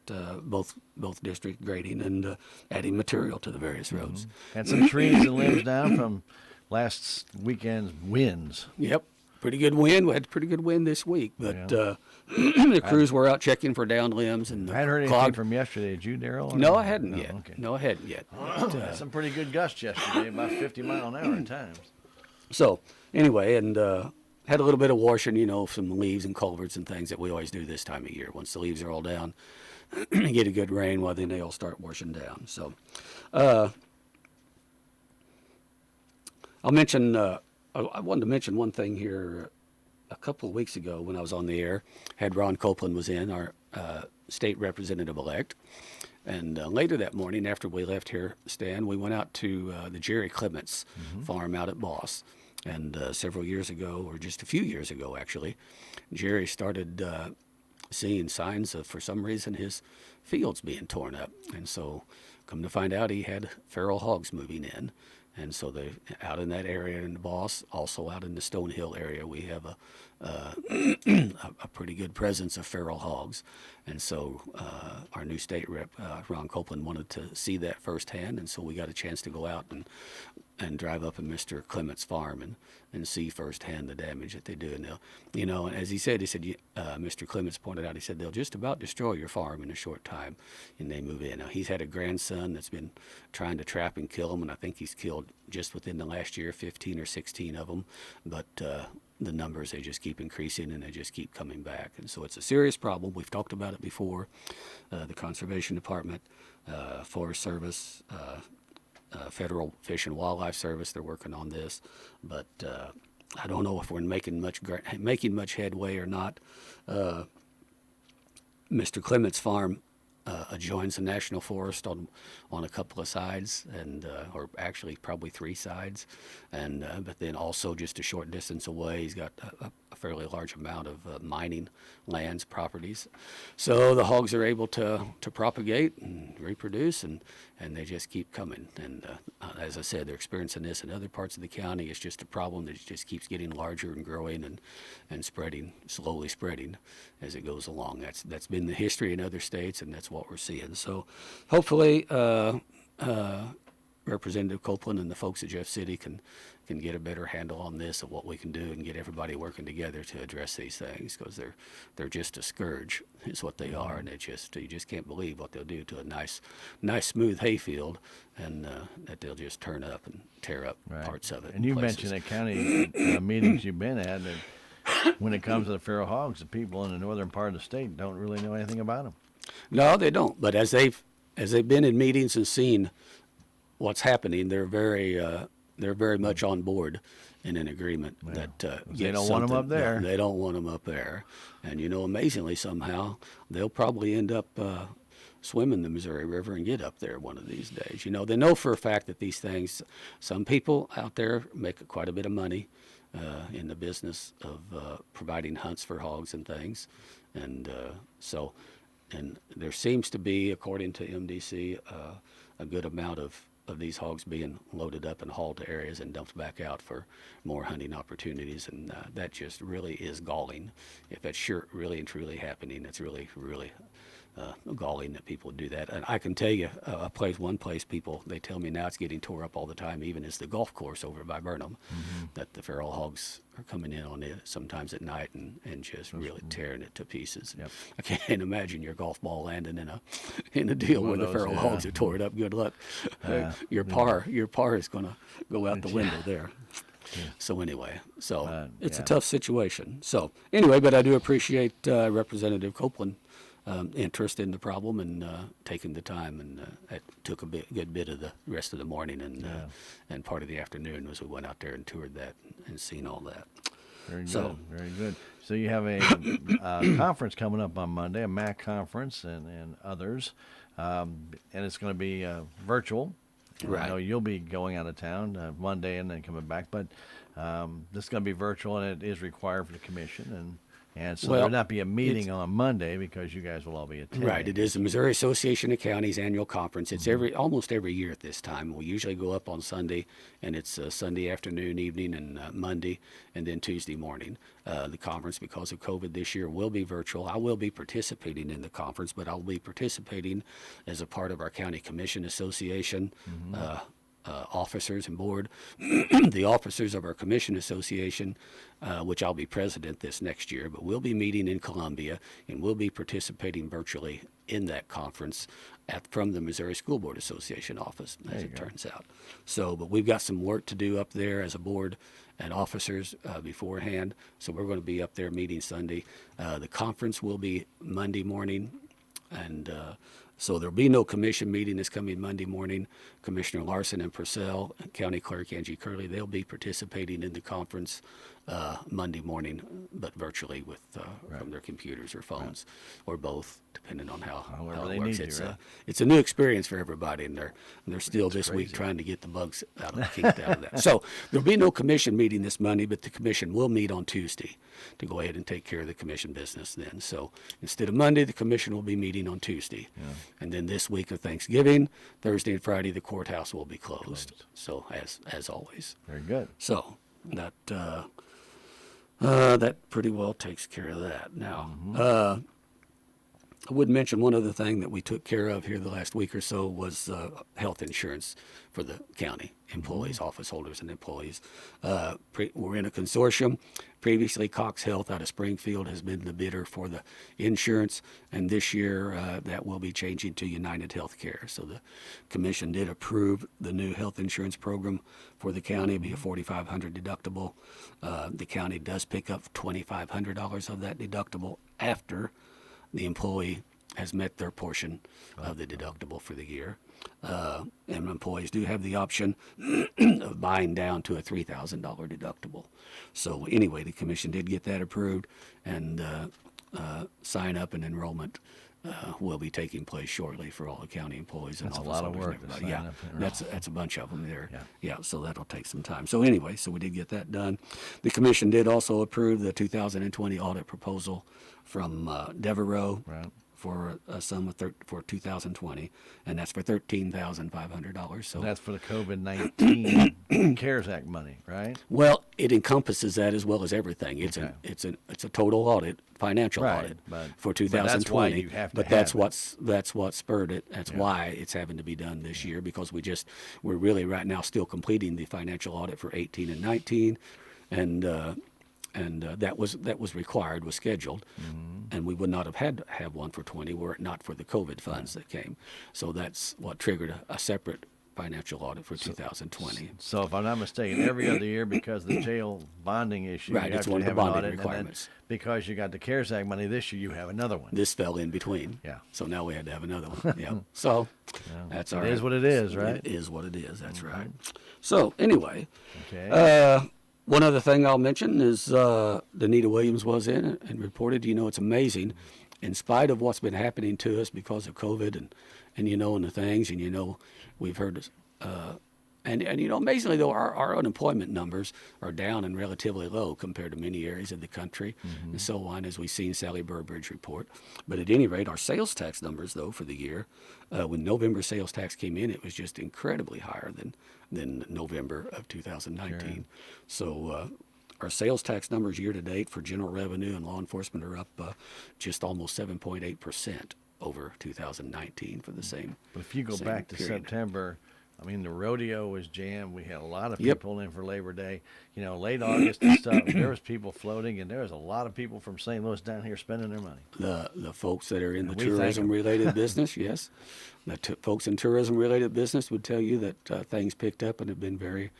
both district grading and adding material to the various roads. And some trees and limbs down from last weekend's winds. Yep, pretty good wind. We had pretty good wind this week, but Yeah. the crews were out checking for down limbs and I hadn't heard anything from yesterday. Did you, Darrell? No, I hadn't yet. Okay. No, I hadn't yet. But, Had some pretty good gusts yesterday, about 50 mile an hour at times. so anyway, and had a little bit of washing, some leaves and culverts and things that we always do this time of year. Once the leaves are all down, get a good rain, well, then they all start washing down. So I'll mention. I wanted to mention one thing here. A couple of weeks ago, when I was on the air, had Ron Copeland was in, our state representative-elect, and later that morning, after we left here, Stan, we went out to the Jerry Clements farm out at Boss, and several years ago, or just a few years ago, actually, Jerry started seeing signs of, for some reason, his fields being torn up, and so, come to find out, he had feral hogs moving in. And so they out in that area in the Boss, also out in the Stonehill area, we have a pretty good presence of feral hogs. And so our new state rep, Ron Copeland, wanted to see that firsthand, and so we got a chance to go out and drive up in Mr. Clement's farm and see firsthand the damage that they do. And they'll, as he said, Mr. Clements pointed out, he said, they'll just about destroy your farm in a short time, and they move in. Now, he's had a grandson that's been trying to trap and kill him, and I think he's killed just within the last year 15 or 16 of them. But the numbers, they just keep increasing, and they just keep coming back. And so it's a serious problem. We've talked about it before. The Conservation Department, Forest Service, Federal Fish and Wildlife Service, they're working on this, but I don't know if we're making much headway or not. Mr. Clement's farm adjoins the national forest on a couple of sides, and or actually probably 3 sides, and but then also just a short distance away, he's got a fairly large amount of mining lands, properties. So the hogs are able to propagate and reproduce, and they just keep coming. And as I said, they're experiencing this in other parts of the county. It's just a problem that just keeps getting larger and growing and spreading, slowly spreading as it goes along. That's been the history in other states, and that's what we're seeing. So hopefully Representative Copeland and the folks at Jeff City can get a better handle on this, of what we can do, and get everybody working together to address these things, because they're just a scourge is what they are, and you just can't believe what they'll do to a nice smooth hayfield, and that they'll just turn up and tear up parts of it. And you mentioned at county meetings you've been at, and when it comes to the feral hogs, the people in the northern part of the state don't really know anything about them. No, they don't. But as they've been in meetings and seen what's happening, they're very much on board and in agreement that they don't want them up there. No, they don't want them up there, and amazingly somehow they'll probably end up swimming the Missouri River and get up there one of these days. They know for a fact that these things, some people out there make quite a bit of money in the business of providing hunts for hogs and things, and and there seems to be, according to MDC, a good amount of these hogs being loaded up and hauled to areas and dumped back out for more hunting opportunities, and that just really is galling. If that's really and truly happening, it's really, really galling that people do that. And I can tell you, one place people, they tell me now it's getting tore up all the time, even is the golf course over by Burnham, that the feral hogs are coming in on it sometimes at night and just really tearing it to pieces. Yep. I can't imagine your golf ball landing in a deal where the feral hogs are tore it up. Good luck. Your par is going to go out the window there. Yeah. So anyway, it's a tough situation. So anyway, but I do appreciate Representative Copeland interest in the problem and taking the time, and it took a good bit of the rest of the morning and part of the afternoon as we went out there and toured that and seen all that. Very good. So you have a conference coming up on Monday, a MAC conference and others, and it's going to be virtual. Right. I know you'll be going out of town Monday and then coming back, but this is going to be virtual, and it is required for the commission, and so there'll not be a meeting on Monday because you guys will all be attending. Right. It is the Missouri Association of Counties annual conference. It's almost every year at this time. We usually go up on Sunday, and it's Sunday afternoon, evening, and Monday, and then Tuesday morning. The conference, because of COVID this year, will be virtual. I will be participating in the conference, but I'll be participating as a part of our County Commission Association officers and board, the officers of our commission association, which I'll be president this next year, but we'll be meeting in Columbia, and we'll be participating virtually in that conference from the Missouri School Board Association office, as it turns out. So, but we've got some work to do up there as a board and officers beforehand. So we're going to be up there meeting Sunday. The conference will be Monday morning, and so there'll be no commission meeting this coming Monday morning. Commissioner Larson and Purcell, County Clerk Angie Curley, they'll be participating in the conference Monday morning, but virtually with from their computers or phones, or both, depending on how they it works. need to, right? It's a new experience for everybody, and they're still this week trying to get the bugs kicked out of that. So there'll be no commission meeting this Monday, but the commission will meet on Tuesday to go ahead and take care of the commission business then. So instead of Monday, the commission will be meeting on Tuesday. And then this week of Thanksgiving, Thursday and Friday, the courthouse will be closed. So as always. Very good. So that pretty well takes care of that. Now, I would mention one other thing that we took care of here the last week or so was health insurance for the county employees, office holders, and employees. We're in a consortium. Previously, Cox Health out of Springfield has been the bidder for the insurance, and this year that will be changing to United Healthcare. So the commission did approve the new health insurance program for the county. It'll be a $4,500 deductible. The county does pick up $2,500 of that deductible after the employee has met their portion of the deductible for the year. And employees do have the option of buying down to a $3,000 deductible. So anyway, the commission did get that approved, and sign up and enrollment will be taking place shortly for all the county employees and That's a office lot of holders work and to everybody. sign Yeah, up and enroll. that's a bunch of them there. Yeah. So that'll take some time. So anyway, so we did get that done. The commission did also approve the 2020 audit proposal from Devereaux. Right. For a sum of for 2020, and that's for $13,500. So That's for the COVID-19 CARES Act money, right? well, it encompasses that as well as everything. It's Okay. it's a total audit, financial Right, audit but for that's why 2020. you have to but have that's it. that's what spurred it. That's why it's having to be done this year, because we're really right now still completing the financial audit for 18 and 19, and that was required, was scheduled, and we would not have had to have one for 20 were it not for the COVID funds that came. So that's what triggered a separate financial audit for 2020. So if I'm not mistaken, every other year because of the jail bonding issue, Right, you have it's to one of the have an bonding audit, and then requirements. because you got the CARES Act money this year, you have another one. This fell in between. Yeah. So now we had to have another one. Yeah. So that's all It right. is what it is, right? It is what it is. That's right. So anyway, Okay. one other thing I'll mention is Danita Williams was in and reported. It's amazing, in spite of what's been happening to us because of COVID and the things, and we've heard. And amazingly though, our unemployment numbers are down and relatively low compared to many areas of the country, and so on, as we've seen Sally Burbridge report. But at any rate, our sales tax numbers though for the year, when November sales tax came in, it was just incredibly higher than November of 2019. Sure. So our sales tax numbers year to date for general revenue and law enforcement are up just almost 7.8% over 2019 for the same. But if you go same back to period. September, I mean, the rodeo was jammed. We had a lot of Yep. people in for Labor Day. Late August and stuff, there was people floating, and there was a lot of people from St. Louis down here spending their money. The folks that are in the we thank 'em. tourism-related business, yes. The folks in tourism-related business would tell you that things picked up and have been very,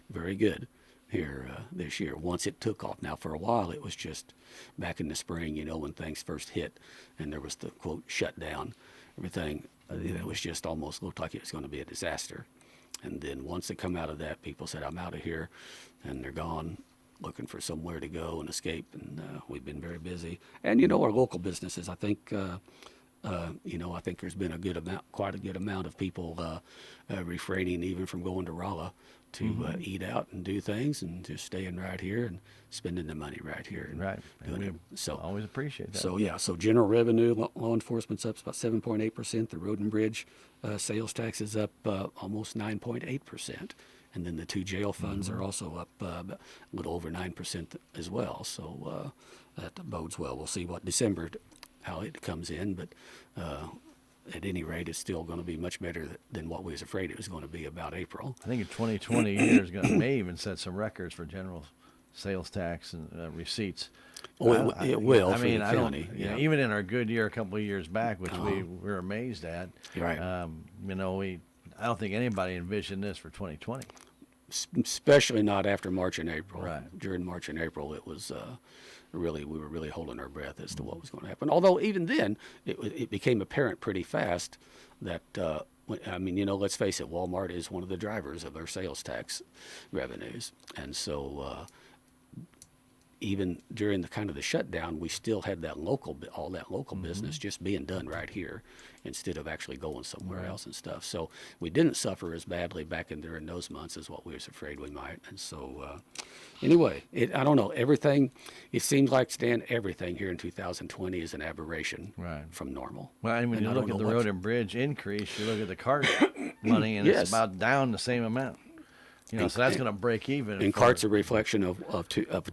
very good here this year. Once it took off. Now, for a while, it was just back in the spring, when things first hit, and there was the, quote, shutdown. Everything, it was just almost looked like it was going to be a disaster. And then once they come out of that, people said, I'm out of here, and they're gone looking for somewhere to go and escape, and we've been very busy. And our local businesses, I think I think there's been quite a good amount of people refraining even from going to Rolla to eat out and do things, and just staying right here and spending the money right here. And Right. And doing we it. So always appreciate that. so general revenue, law enforcement's up about 7.8%. The road and bridge sales tax is up almost 9.8%. And then the two jail funds are also up a little over 9% as well. So that bodes well. We'll see what December, how it comes in, but at any rate, it's still going to be much better than what we was afraid it was going to be about April. I think in 2020 year is going to may even set some records for general sales tax and receipts. Oh, it will I for mean, the I don't. county. You know, Yeah. even in our good year a couple of years back, which we Uh-huh. were amazed at. Right. You know, I don't think anybody envisioned this for 2020. Especially not after March and April. Right. During March and April, it was we were really holding our breath as to what was going to happen. Although even then, it became apparent pretty fast that, I mean, you know, let's face it, Walmart is one of the drivers of our sales tax revenues. And so even during the kind of the shutdown, we still had that all that local business just being done right here instead of actually going somewhere else and stuff. So we didn't suffer as badly back during those months as what we was afraid we might. And so anyway, I don't know, everything, it seems like, Stan, everything here in 2020 is an aberration from normal. Well, I mean, And you I look don't at the know road and bridge increase, you look at the cart money, and Yes. it's about down the same amount. You know, so that's going to break even. And for- cart's a reflection of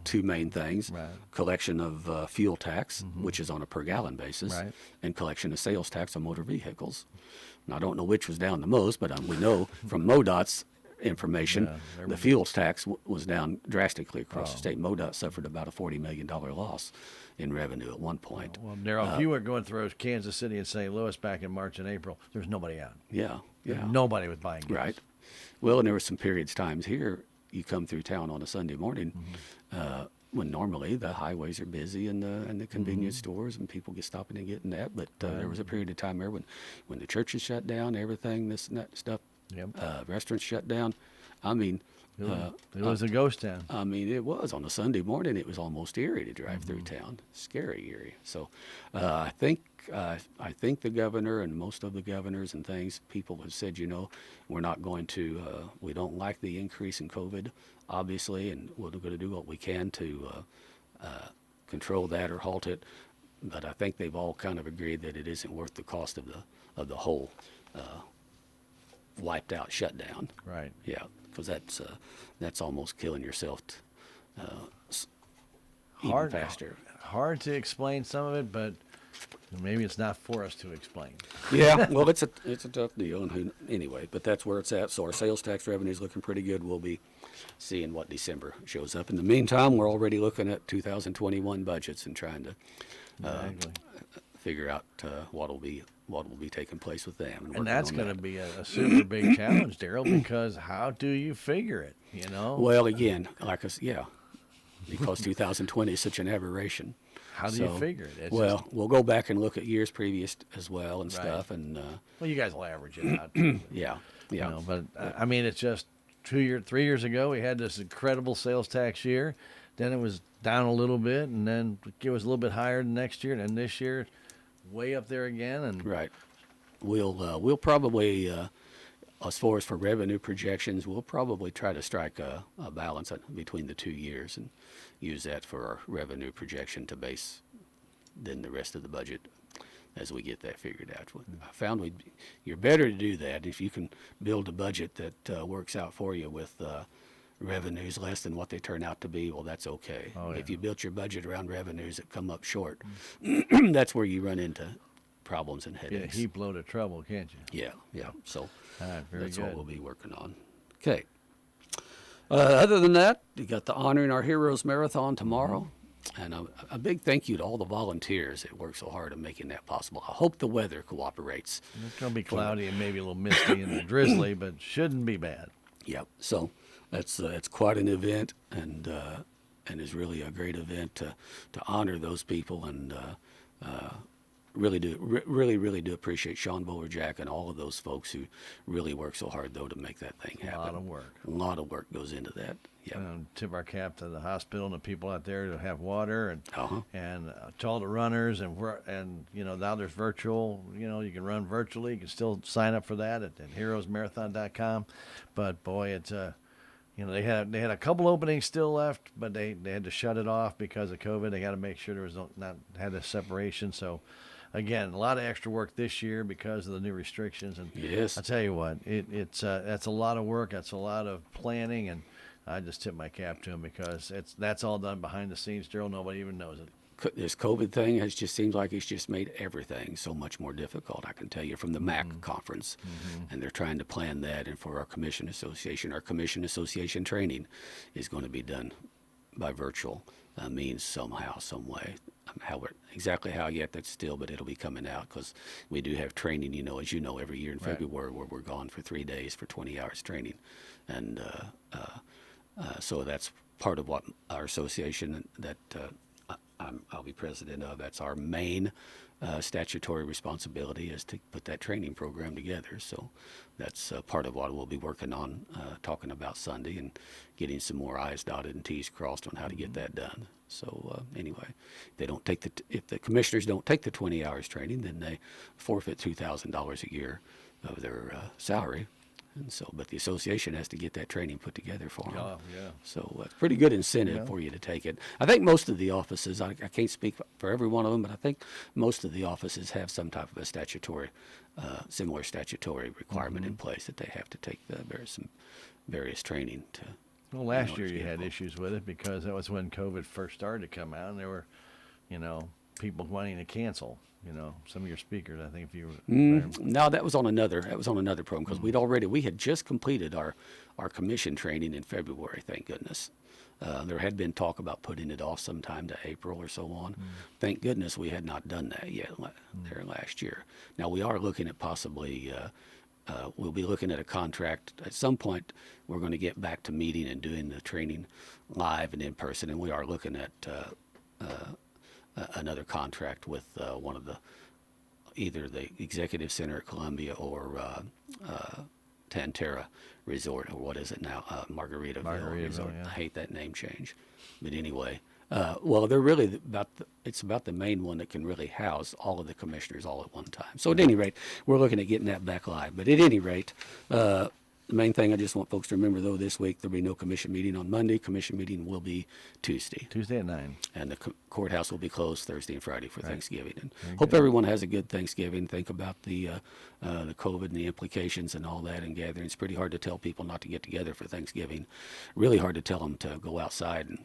two main things: Right. collection of fuel tax, which is on a per gallon basis, Right. and collection of sales tax on motor vehicles. And I don't know which was down the most, but we know from MoDOT's information, Yeah, the fuel tax was down drastically across the state. MoDOT suffered about a $40 million loss in revenue at one point. Well, Darrell, if you were going through Kansas City and St. Louis back in March and April, there's nobody out. Yeah, yeah. Nobody was buying gas. Right. Well, and there were some times here, you come through town on a Sunday morning, when normally the highways are busy and the convenience stores and people get stopping and getting that. But there was a period of time there when the churches shut down, everything, this and that stuff, Yep. restaurants shut down. I mean, It was a ghost town. I mean, it was on a Sunday morning. It was almost eerie to drive through town. Scary eerie. So, I think the governor and most of the governors and things, people have said, you know, we're not going to. We don't like the increase in COVID, obviously, and we're going to do what we can to control that or halt it. But I think they've all kind of agreed that it isn't worth the cost of the whole wiped out shutdown. Right. Yeah, because that's almost killing yourself even faster. Hard to explain some of it, but maybe it's not for us to explain. Yeah, well, it's a tough deal, and anyway, but that's where it's at. So our sales tax revenue is looking pretty good. We'll be seeing what December shows up. In the meantime, we're already looking at 2021 budgets and trying to Exactly. figure out what will be taking place with them. And that's going to be a super big challenge, Darrell, because how do you figure it? You know, Well, again, like us, yeah, because 2020 is such an aberration. how do you figure it? It's Well, just, we'll go back and look at years previous as well and Right. stuff, and well, you guys will average it out. Too, yeah, you yeah. know, but I mean, it's just 3 years ago we had this incredible sales tax year. Then it was down a little bit, and then it was a little bit higher the next year, and this year, way up there again. And Right. We'll probably, as far as for revenue projections, we'll probably try to strike a balance between the 2 years and use that for our revenue projection to base then the rest of the budget as we get that figured out. I found you're better to do that if you can build a budget that works out for you with revenues less than what they turn out to be. Well, that's okay. Oh, yeah. If you built your budget around revenues that come up short, that's where you run into problems and get a headaches. heap load of trouble, can't you? Yeah, yeah. So All right, very that's good. what we'll be working on. Okay. Other than that, you got the Honoring Our Heroes Marathon tomorrow. And a big thank you to all the volunteers that work so hard on making that possible. I hope the weather cooperates. It's going to be cloudy and maybe a little misty and drizzly, but shouldn't be bad. Yep. So that's quite an event, and is really a great event to honor those people, and really do appreciate Sean Bowler-Jack and all of those folks who really work so hard though to make that thing happen. A lot of work. A lot of work goes into that. Yeah. Tip our cap to the hospital and the people out there to have water, and Uh-huh. and to all the runners, and you know, now there's virtual. You know, you can run virtually. You can still sign up for that at heroesmarathon.com. But boy, it's you know, they had a couple openings still left, but they had to shut it off because of COVID. They got to make sure there was not had a separation. So again, a lot of extra work this year because of the new restrictions. And Yes. I tell you what, it's that's a lot of work. That's a lot of planning, and I just tip my cap to them because that's all done behind the scenes. Darrell, nobody even knows it. this COVID thing has just seems like it's just made everything so much more difficult. I can tell you from the MAC conference, and they're trying to plan that. And for our commission association training is going to be done by virtual means somehow, some way. Exactly how yet, that's still, but it'll be coming out because we do have training, as you know, every year in Right. February where we're gone for 3 days for 20 hours training. And so that's part of what our association that I'll be president of. That's our main statutory responsibility, is to put that training program together. So that's part of what we'll be working on, talking about Sunday, and getting some more I's dotted and T's crossed on how to get that done. So anyway, if the commissioners don't take the 20 hours training, then they forfeit $2,000 a year of their salary. And so, but the association has to get that training put together for them. Yeah. So it's pretty good incentive Yeah. for you to take it. I think most of the offices, I can't speak for every one of them, but I think most of the offices have some type of a similar statutory requirement in place that they have to take some various training to. Well, last know, year to you get had involved. issues with it because that was when COVID first started to come out, and there were, people wanting to cancel. Some of your speakers. I think if you were No, that was on another program because we had just completed our commission training in February. Thank goodness. There had been talk about putting it off sometime to April or so on. Thank goodness we had not done that yet there last year. Now we are looking at possibly. We'll be looking at a contract at some point. We're going to get back to meeting and doing the training live and in person, and we are looking at another contract with either the Executive Center at Columbia or Tantera Resort, or what is it now, Margaritaville Resort. yeah. I hate that name change, but anyway. Well, they're really it's about the main one that can really house all of the commissioners all at one time. So at any rate, we're looking at getting that back live. But at any rate, the main thing I just want folks to remember, though, this week there'll be no commission meeting on Monday. Commission meeting will be Tuesday. Tuesday at 9. And the courthouse will be closed Thursday and Friday for Thanksgiving. And hope everyone has a good Thanksgiving. Think about the COVID and the implications and all that and gathering. It's pretty hard to tell people not to get together for Thanksgiving. Really hard to tell them to go outside and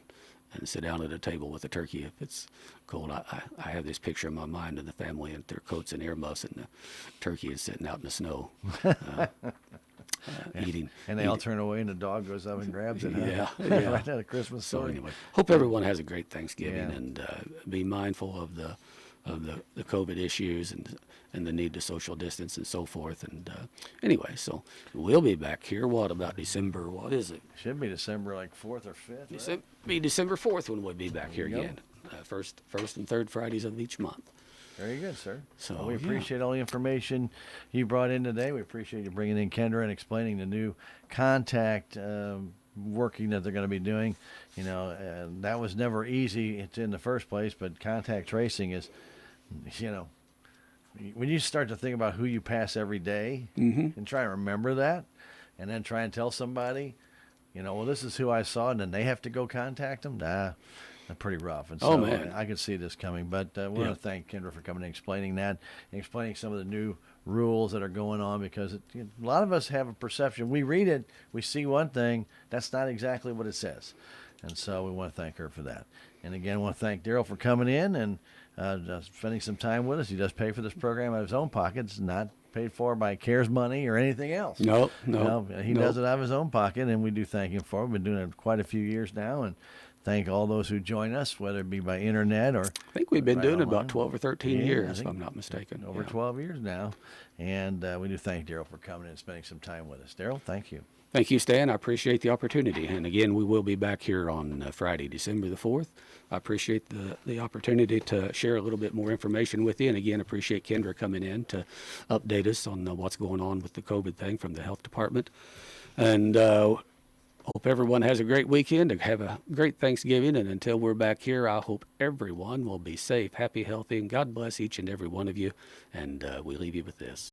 sit down at a table with a turkey if it's cold. I have this picture in my mind of the family in their coats and earmuffs, and the turkey is sitting out in the snow eating. And they all turn away, and the dog goes up and grabs it. Yeah, Huh? yeah. Right at a Christmas So story. anyway, hope everyone has a great Thanksgiving, Yeah. and be mindful of the COVID issues and the need to social distance and so forth. And anyway, so we'll be back here. What about December? What is it? Should be December 4th or 5th. Right? Be December 4th when we'll be back here There you again. First and third Fridays of each month. Very good, sir. So, Well, we yeah. appreciate all the information you brought in today. We appreciate you bringing in Kendra and explaining the new contact working that they're going to be doing. And that was never easy. It's in the first place, but contact tracing is, when you start to think about who you pass every day and try and remember that, and then try and tell somebody, well, this is who I saw, and then they have to go contact them. That's pretty rough. And so Oh, man. I could see this coming, but we want Yeah. to thank Kendra for coming and explaining that, and explaining some of the new rules that are going on, because a lot of us have a perception. We read it, we see one thing, that's not exactly what it says. And so we want to thank her for that. And again, I want to thank Darrell for coming in and spending some time with us. He does pay for this program out of his own pocket. It's not paid for by CARES money or anything else. No. He does it out of his own pocket, and we do thank him for it. We've been doing it quite a few years now, and thank all those who join us, whether it be by internet or I think we've been right doing it online. about 12 or 13 Yeah, I years, if think I'm not mistaken. over Yeah. 12 years now. And we do thank Darrell for coming and spending some time with us. Darrell, thank you. Thank you, Stan. I appreciate the opportunity. And again, we will be back here on Friday, December the 4th. I appreciate the opportunity to share a little bit more information with you. And again, appreciate Kendra coming in to update us on what's going on with the COVID thing from the health department. And hope everyone has a great weekend. Have a great Thanksgiving. And until we're back here, I hope everyone will be safe, happy, healthy, and God bless each and every one of you. And we leave you with this.